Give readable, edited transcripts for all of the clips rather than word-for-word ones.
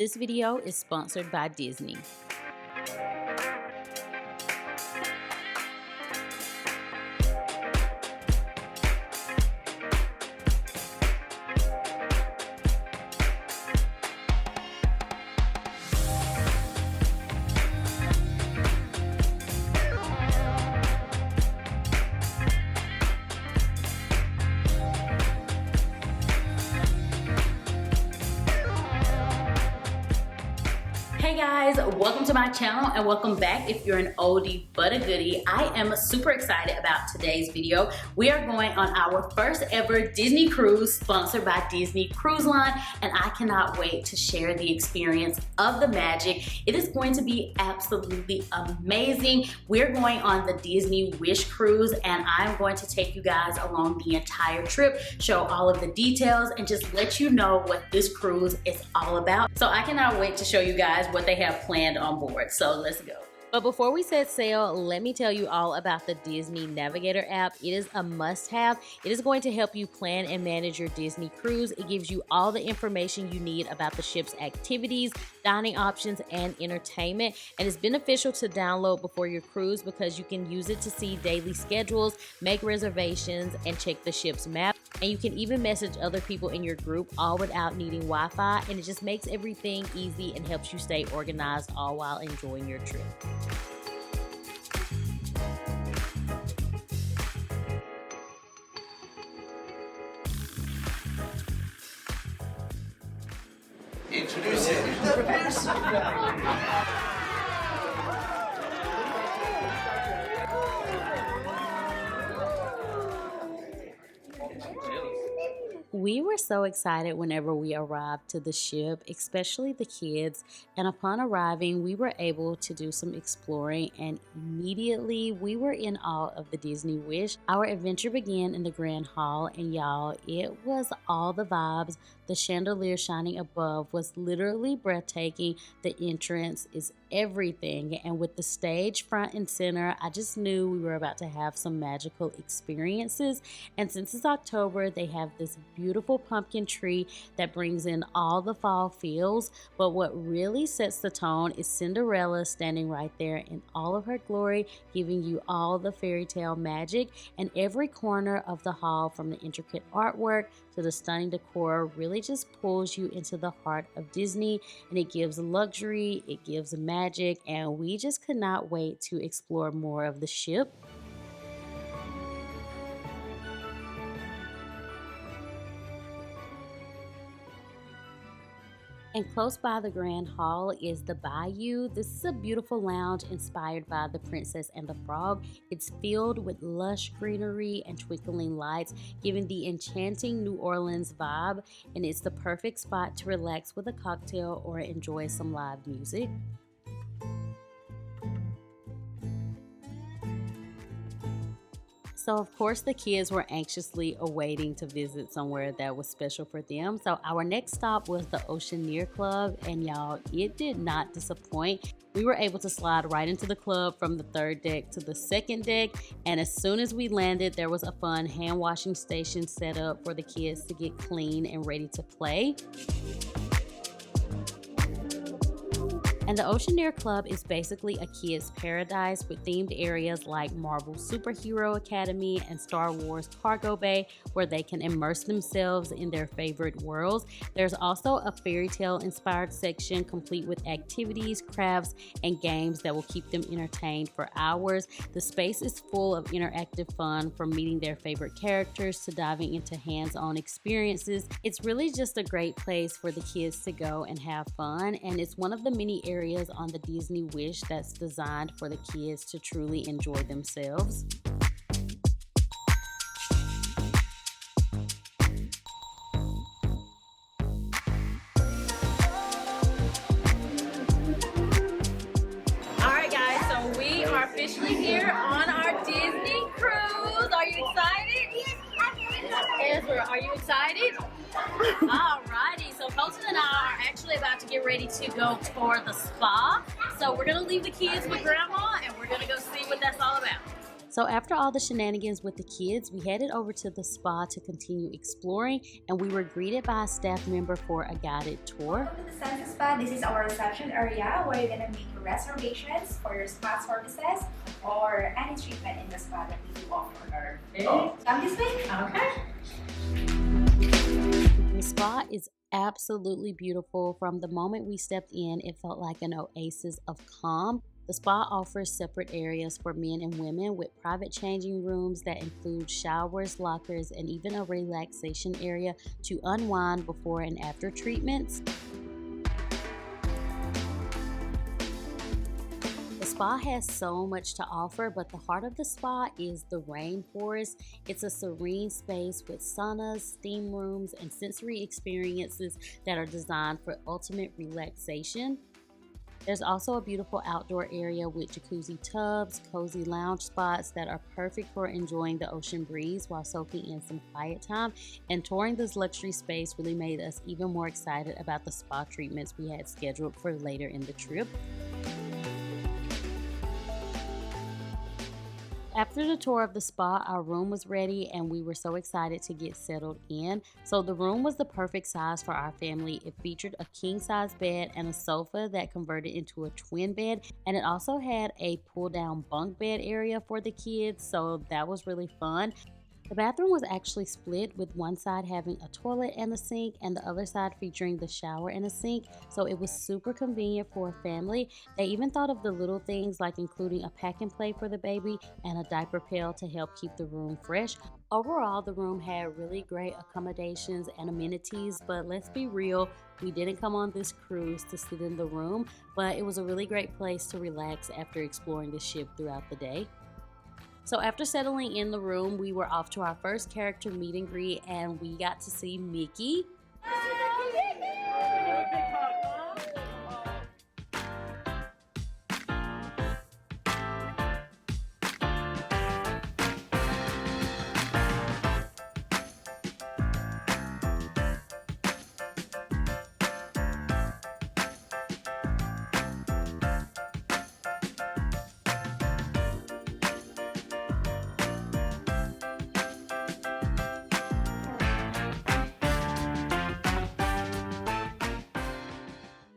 This video is sponsored by Disney. Hey guys, welcome to my channel and welcome back if you're an oldie but a goodie. I am super excited about today's video. We are going on our first ever Disney cruise sponsored by Disney Cruise Line, and I cannot wait to share the experience of the magic. It is going to be absolutely amazing. We're going on the Disney Wish cruise and I'm going to take you guys along the entire trip, show all of the details and just let you know what this cruise is all about. So I cannot wait to show you guys what they have planned on board. So let's go. But before we set sail, let me tell you all about the Disney Navigator app. It is a must-have. It is going to help you plan and manage your Disney cruise. It gives you all the information you need about the ship's activities, dining options, and entertainment. And it's beneficial to download before your cruise because you can use it to see daily schedules, make reservations, and check the ship's map. And you can even message other people in your group all without needing Wi-Fi. And it just makes everything easy and helps you stay organized all while enjoying your trip. Introducing the best. We were so excited whenever we arrived to the ship, especially the kids, and upon arriving we were able to do some exploring and immediately we were in awe of the Disney Wish. Our adventure began in the Grand Hall and y'all, it was all the vibes. The chandelier shining above was literally breathtaking. The entrance is everything, and with the stage front and center, I just knew we were about to have some magical experiences. And since it's October, they have this beautiful pumpkin tree that brings in all the fall feels. But what really sets the tone is Cinderella standing right there in all of her glory, giving you all the fairy tale magic. And every corner of the hall, from the intricate artwork to the stunning decor, really just pulls you into the heart of Disney, and it gives luxury, it gives magic, and we just could not wait to explore more of the ship. And close by the Grand Hall is the Bayou. This is a beautiful lounge inspired by The Princess and the Frog. It's filled with lush greenery and twinkling lights, giving the enchanting New Orleans vibe. And it's the perfect spot to relax with a cocktail or enjoy some live music. So of course the kids were anxiously awaiting to visit somewhere that was special for them. So our next stop was the Oceaneer Club, and y'all, it did not disappoint. We were able to slide right into the club from the third deck to the second deck, and as soon as we landed, there was a fun hand washing station set up for the kids to get clean and ready to play. And the Oceaneer Club is basically a kid's paradise with themed areas like Marvel Superhero Academy and Star Wars Cargo Bay, where they can immerse themselves in their favorite worlds. There's also a fairy tale inspired section complete with activities, crafts, and games that will keep them entertained for hours. The space is full of interactive fun, from meeting their favorite characters to diving into hands-on experiences. It's really just a great place for the kids to go and have fun, and it's one of the many areas on the Disney Wish that's designed for the kids to truly enjoy themselves. Alright guys, so we are officially here on our Disney cruise. Are you excited? Ezra, are you excited? Alrighty, so Colton and I are actually about to get ready to go tour the spa. So we're gonna leave the kids with Grandma and we're gonna go see what that's all about. So after all the shenanigans with the kids, we headed over to the spa to continue exploring, and we were greeted by a staff member for a guided tour. Welcome to the Sunset Spa. This is our reception area where you're going to make your reservations for your spa services or any treatment in the spa that we do offer. Come this way. Okay. The spa is absolutely beautiful. From the moment we stepped in, it felt like an oasis of calm. The spa offers separate areas for men and women with private changing rooms that include showers, lockers, and even a relaxation area to unwind before and after treatments. The spa has so much to offer, but the heart of the spa is the rainforest. It's a serene space with saunas, steam rooms, and sensory experiences that are designed for ultimate relaxation. There's also a beautiful outdoor area with jacuzzi tubs, cozy lounge spots that are perfect for enjoying the ocean breeze while soaking in some quiet time. And touring this luxury space really made us even more excited about the spa treatments we had scheduled for later in the trip. After the tour of the spa, our room was ready and we were so excited to get settled in. So the room was the perfect size for our family. It featured a king-size bed and a sofa that converted into a twin bed, and it also had a pull-down bunk bed area for the kids, so that was really fun. The bathroom was actually split, with one side having a toilet and a sink and the other side featuring the shower and a sink, so it was super convenient for a family. They even thought of the little things like including a pack and play for the baby and a diaper pail to help keep the room fresh. Overall, the room had really great accommodations and amenities, but let's be real, we didn't come on this cruise to sit in the room, but it was a really great place to relax after exploring the ship throughout the day. So after settling in the room, we were off to our first character meet and greet, and we got to see Mickey.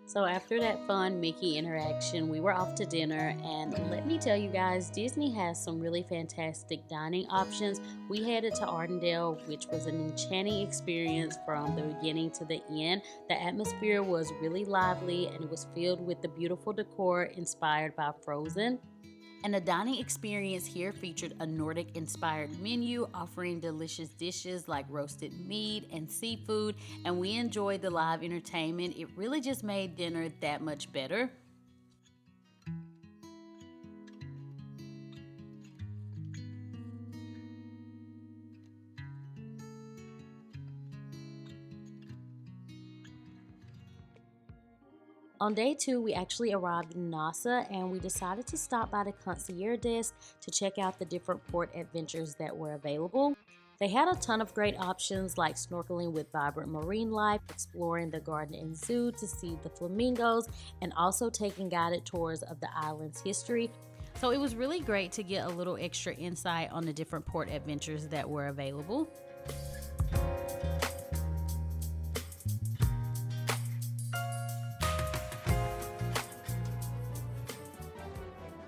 So after that fun Mickey interaction, we were off to dinner, and let me tell you guys, Disney has some really fantastic dining options. We headed to Arendelle, which was an enchanting experience from the beginning to the end. The atmosphere was really lively and it was filled with the beautiful decor inspired by Frozen. And the dining experience here featured a Nordic-inspired menu offering delicious dishes like roasted meat and seafood, and we enjoyed the live entertainment. It really just made dinner that much better. On day 2, we actually arrived in Nassau, and we decided to stop by the concierge desk to check out the different port adventures that were available. They had a ton of great options like snorkeling with vibrant marine life, exploring the garden and zoo to see the flamingos, and also taking guided tours of the island's history. So it was really great to get a little extra insight on the different port adventures that were available.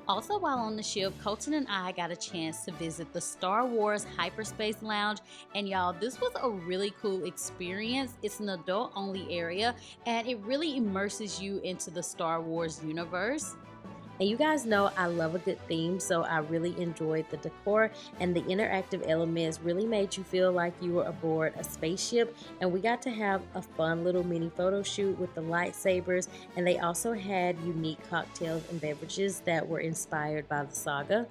Also, while on the ship, Colton and I got a chance to visit the Star Wars Hyperspace Lounge, and y'all, this was a really cool experience. It's an adult-only area, and it really immerses you into the Star Wars universe. And you guys know I love a good theme, so I really enjoyed the decor, and the interactive elements really made you feel like you were aboard a spaceship. And we got to have a fun little mini photo shoot with the lightsabers, and they also had unique cocktails and beverages that were inspired by the saga.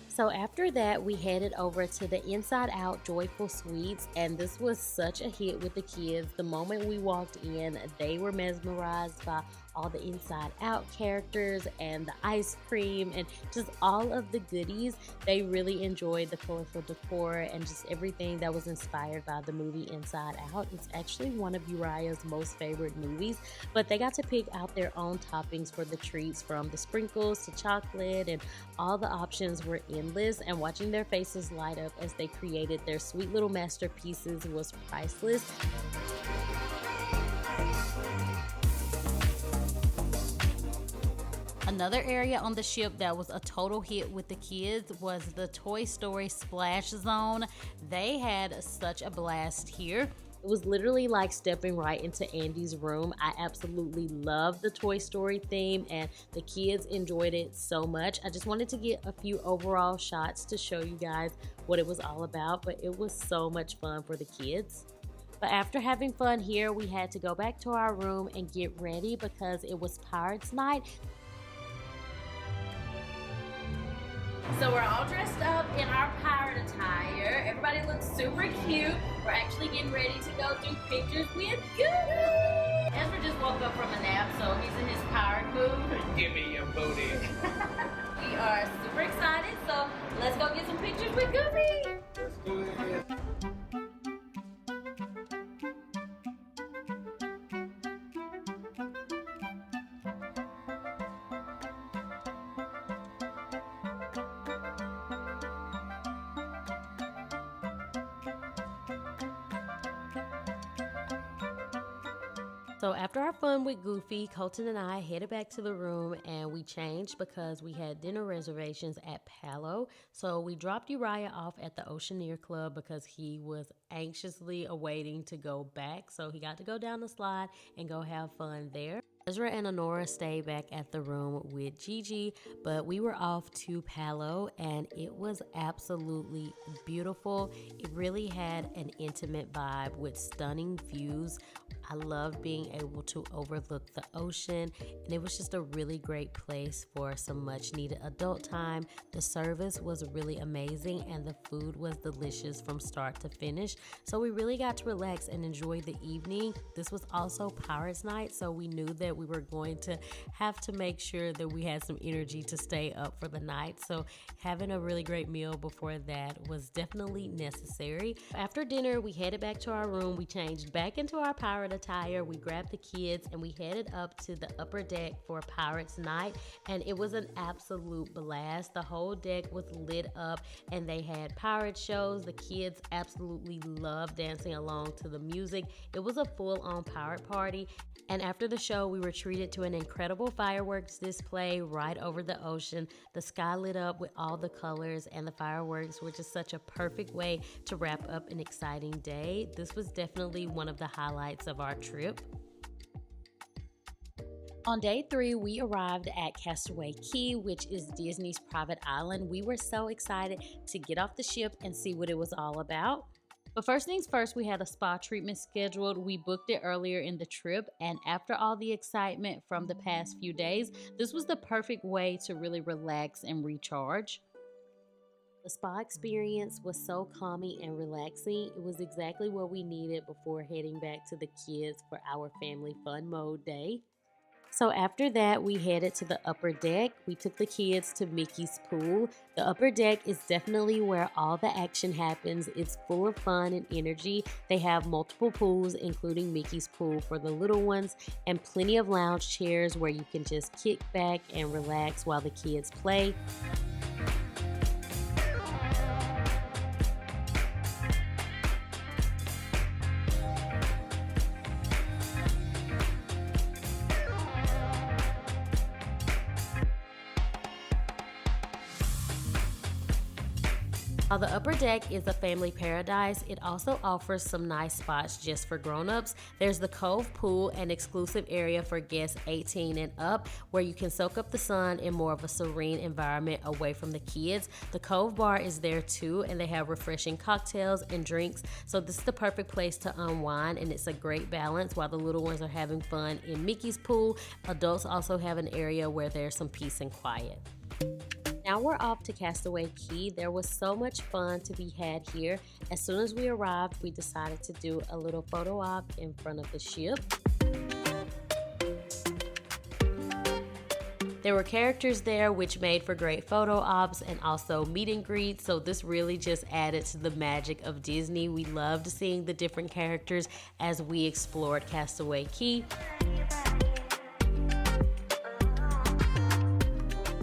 So after that, we headed over to the Inside Out Joyful Suites, and this was such a hit with the kids. The moment we walked in, they were mesmerized by all the Inside Out characters and the ice cream and just all of the goodies. They really enjoyed the colorful decor and just everything that was inspired by the movie Inside Out. It's actually one of Uriah's most favorite movies, but they got to pick out their own toppings for the treats, from the sprinkles to chocolate, and all the options were endless, and watching their faces light up as they created their sweet little masterpieces was priceless. Another area on the ship that was a total hit with the kids was the Toy Story Splash Zone. They had such a blast here. It was literally like stepping right into Andy's room. I absolutely loved the Toy Story theme and the kids enjoyed it so much. I just wanted to get a few overall shots to show you guys what it was all about, but it was so much fun for the kids. But after having fun here, we had to go back to our room and get ready because it was Pirates Night. So we're all dressed up in our pirate attire. Everybody looks super cute. We're actually getting ready to go do pictures with Goofy. Ezra just woke up from a nap, so he's in his pirate mood. Give me your booty. We are super excited, so let's go get some pictures with Goofy. Let's do it. So after our fun with Goofy, Colton and I headed back to the room and we changed because we had dinner reservations at Palo. So we dropped Uriah off at the Oceaneer Club because he was anxiously awaiting to go back. So he got to go down the slide and go have fun there. Ezra and Honora stayed back at the room with Gigi, but we were off to Palo and it was absolutely beautiful. It really had an intimate vibe with stunning views. I loved being able to overlook the ocean, and it was just a really great place for some much needed adult time. The service was really amazing and the food was delicious from start to finish. So we really got to relax and enjoy the evening. This was also Pirates Night, so we knew that we were going to have to make sure that we had some energy to stay up for the night. So having a really great meal before that was definitely necessary. After dinner, we headed back to our room. We changed back into our pirate attire. We grabbed the kids and we headed up to the upper deck for Pirates Night, and it was an absolute blast. The whole deck was lit up and they had pirate shows. The kids absolutely loved dancing along to the music. It was a full-on pirate party, and after the show we were treated to an incredible fireworks display right over the ocean. The sky lit up with all the colors and the fireworks were just such a perfect way to wrap up an exciting day. This was definitely one of the highlights of our trip. On day 3, we arrived at Castaway Cay, which is Disney's private island. We were so excited to get off the ship and see what it was all about. But first things first, we had a spa treatment scheduled. We booked it earlier in the trip, and after all the excitement from the past few days, this was the perfect way to really relax and recharge. The spa experience was so calming and relaxing. It was exactly what we needed before heading back to the kids for our family fun mode day. So after that, we headed to the upper deck. We took the kids to Mickey's pool. The upper deck is definitely where all the action happens. It's full of fun and energy. They have multiple pools, including Mickey's pool for the little ones, and plenty of lounge chairs where you can just kick back and relax while the kids play. While the upper deck is a family paradise, it also offers some nice spots just for grown-ups. There's the Cove Pool, an exclusive area for guests 18 and up, where you can soak up the sun in more of a serene environment away from the kids. The Cove Bar is there too, and they have refreshing cocktails and drinks, so this is the perfect place to unwind, and it's a great balance. While the little ones are having fun in Mickey's pool, adults also have an area where there's some peace and quiet. Now we're off to Castaway Cay. There was so much fun to be had here. As soon as we arrived, we decided to do a little photo op in front of the ship. There were characters there which made for great photo ops and also meet and greets, so this really just added to the magic of Disney. We loved seeing the different characters as we explored Castaway Cay.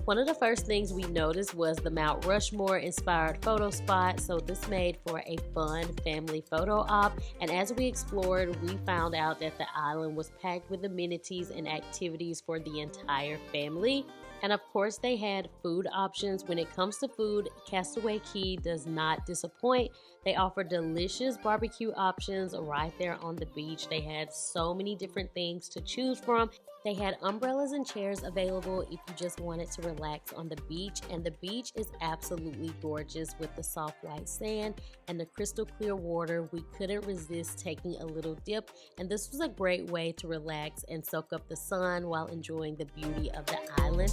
One of the first things we noticed was the Mount Rushmore inspired photo spot, so this made for a fun family photo op. And as we explored, we found out that the island was packed with amenities and activities for the entire family. And of course, they had food options. When it comes to food, Castaway Cay does not disappoint. They offer delicious barbecue options right there on the beach. They had so many different things to choose from. They had umbrellas and chairs available if you just wanted to relax on the beach. And the beach is absolutely gorgeous with the soft white sand and the crystal clear water. We couldn't resist taking a little dip, and this was a great way to relax and soak up the sun while enjoying the beauty of the island.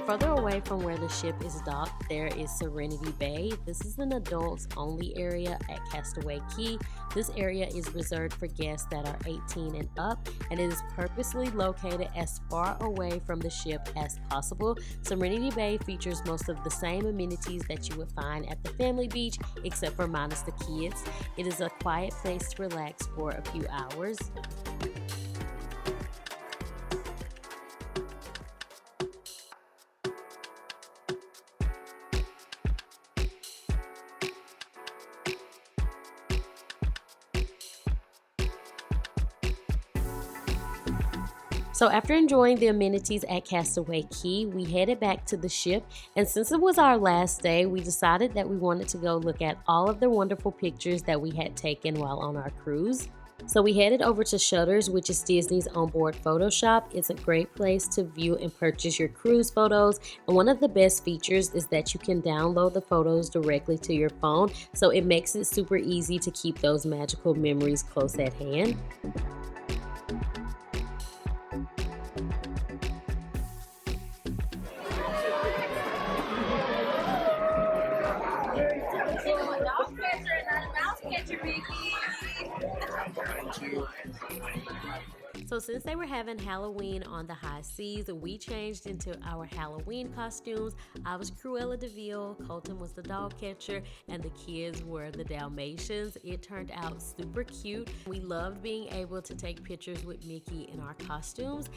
Further away from where the ship is docked, there is Serenity Bay. This is an adults only area at Castaway Cay. This area is reserved for guests that are 18 and up, and it is purposely located as far away from the ship as possible. Serenity Bay features most of the same amenities that you would find at the family beach, except for minus the kids. It is a quiet place to relax for a few hours. So after enjoying the amenities at Castaway Cay, we headed back to the ship, and since it was our last day, we decided that we wanted to go look at all of the wonderful pictures that we had taken while on our cruise. So we headed over to Shutters, which is Disney's onboard photo shop. It's a great place to view and purchase your cruise photos, and one of the best features is that you can download the photos directly to your phone, so it makes it super easy to keep those magical memories close at hand. So since they were having Halloween on the high seas, we changed into our Halloween costumes. I was Cruella de Vil, Colton was the dog catcher, and the kids were the Dalmatians. It turned out super cute. We loved being able to take pictures with Mickey in our costumes.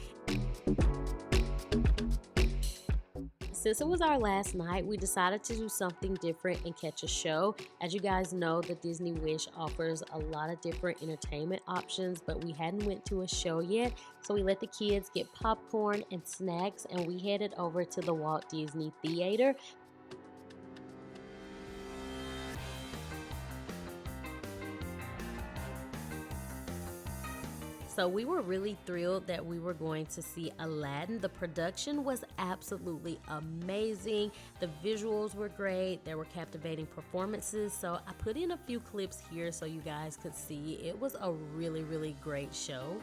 Since it was our last night, we decided to do something different and catch a show. As you guys know, the Disney Wish offers a lot of different entertainment options, but we hadn't went to a show yet, so we let the kids get popcorn and snacks, and we headed over to the Walt Disney Theater. So we were really thrilled that we were going to see Aladdin. The production was absolutely amazing. The visuals were great. There were captivating performances. So I put in a few clips here so you guys could see. It was a really, really great show.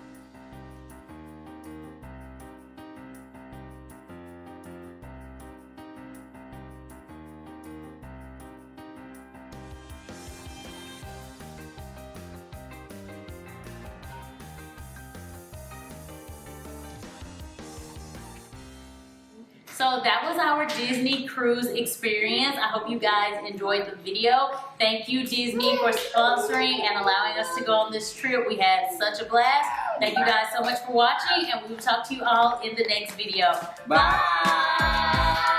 So that was our Disney cruise experience. I hope you guys enjoyed the video. Thank you, Disney, for sponsoring and allowing us to go on this trip. We had such a blast. Thank you guys so much for watching, and we will talk to you all in the next video. Bye.